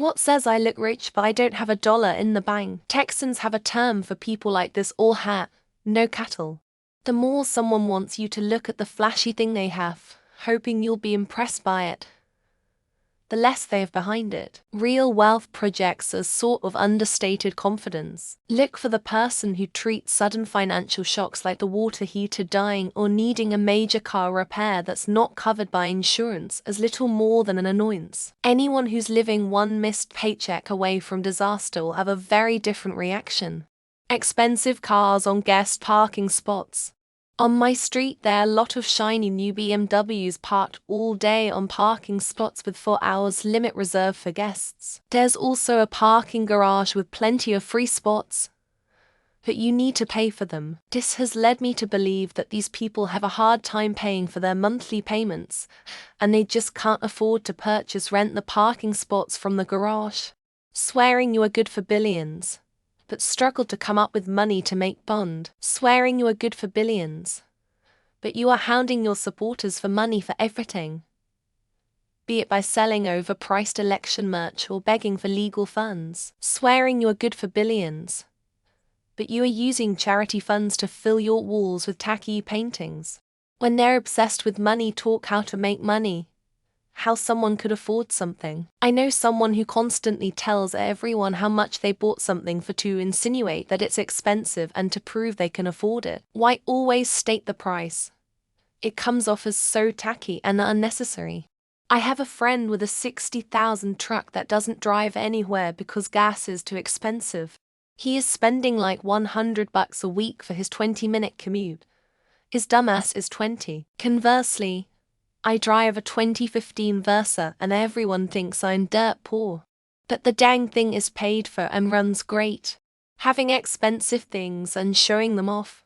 What says I look rich but I don't have a dollar in the bank? Texans have a term for people like this: all hat, no cattle. The more someone wants you to look at the flashy thing they have, hoping you'll be impressed by it, the less they have behind it. Real wealth projects a sort of understated confidence. Look for the person who treats sudden financial shocks like the water heater dying or needing a major car repair that's not covered by insurance as little more than an annoyance. Anyone who's living one missed paycheck away from disaster will have a very different reaction. Expensive cars on guest parking spots. On my street there are a lot of shiny new BMWs parked all day on parking spots with 4 hours limit reserved for guests. There's also a parking garage with plenty of free spots, but you need to pay for them. This has led me to believe that these people have a hard time paying for their monthly payments, and they just can't afford to rent the parking spots from the garage. Swearing you are good for billions, but struggled to come up with money to make bond. Swearing you are good for billions, but you are hounding your supporters for money for everything, be it by selling overpriced election merch or begging for legal funds. Swearing you are good for billions, but you are using charity funds to fill your walls with tacky paintings. When they're obsessed with money, talk how to make money, how someone could afford something. I know someone who constantly tells everyone how much they bought something for to insinuate that it's expensive and to prove they can afford it. Why always state the price? It comes off as so tacky and unnecessary. I have a friend with a $60,000 truck that doesn't drive anywhere because gas is too expensive. He is spending like $100 a week for his 20-minute commute. His dumbass is 20. Conversely, I drive a 2015 Versa and everyone thinks I'm dirt poor. But the dang thing is paid for and runs great. Having expensive things and showing them off,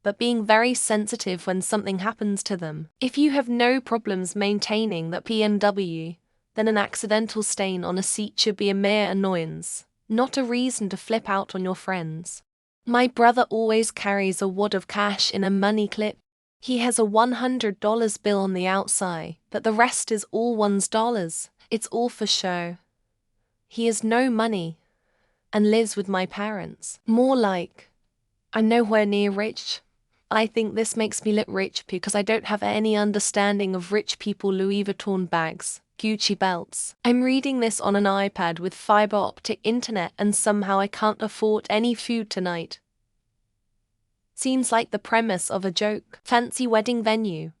but being very sensitive when something happens to them. If you have no problems maintaining that BMW, then an accidental stain on a seat should be a mere annoyance, not a reason to flip out on your friends. My brother always carries a wad of cash in a money clip. He has a $100 bill on the outside, but the rest is all $1s. It's all for show. He has no money and lives with my parents. More like, I'm nowhere near rich. I think this makes me look rich because I don't have any understanding of rich people. Louis Vuitton bags, Gucci belts. I'm reading this on an iPad with fiber optic internet and somehow I can't afford any food tonight. Seems like the premise of a joke. Fancy wedding venue,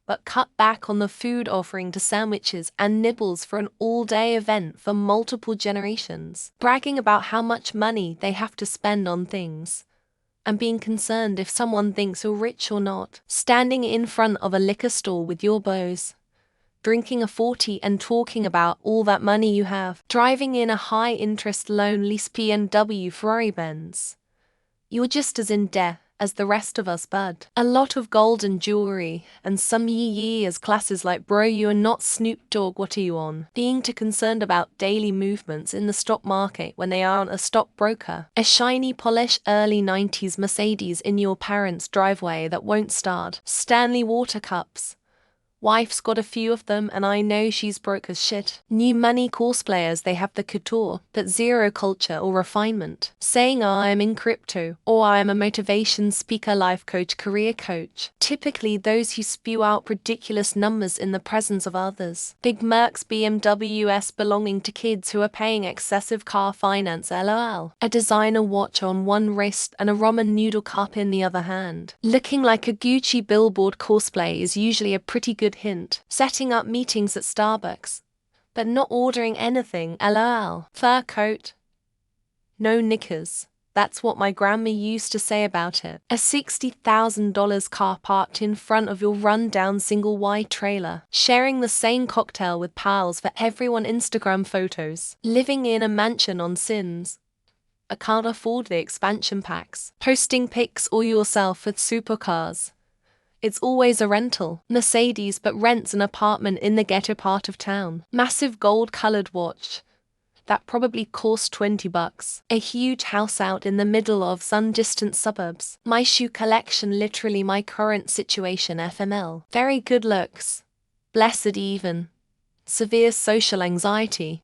but cut back on the food offering to sandwiches and nibbles for an all-day event for multiple generations. Bragging about how much money they have to spend on things, and being concerned if someone thinks you're rich or not. Standing in front of a liquor store with your bows, drinking a 40 and talking about all that money you have. Driving in a high-interest loan lease BMW Ferrari Benz. You're just as in debt as the rest of us, bud. A lot of gold and jewelry, and some yee as classes like bro you are not Snoop Dogg, what are you on? Being too concerned about daily movements in the stock market when they aren't a stockbroker. A shiny polish early 90s Mercedes in your parents' driveway that won't start. Stanley water cups. Wife's got a few of them and I know she's broke as shit. New money cosplayers, they have the couture, but zero culture or refinement. Saying I am in crypto, or I am a motivation speaker, life coach, career coach. Typically those who spew out ridiculous numbers in the presence of others. Big Mercs BMWs belonging to kids who are paying excessive car finance, lol. A designer watch on one wrist and a ramen noodle cup in the other hand. Looking like a Gucci billboard cosplay is usually a pretty good hint. Setting up meetings at Starbucks, but not ordering anything, lol. Fur coat, no knickers. That's what my grandma used to say about it. A $60,000 car parked in front of your rundown single wide trailer. Sharing the same cocktail with pals for everyone Instagram photos. Living in a mansion on Sims. I can't afford the expansion packs. Posting pics all yourself with supercars. It's always a rental. Mercedes but rents an apartment in the ghetto part of town. Massive gold-colored watch that probably cost $20. A huge house out in the middle of some distant suburbs. My shoe collection, literally my current situation, FML. Very good looks. Blessed even. Severe social anxiety.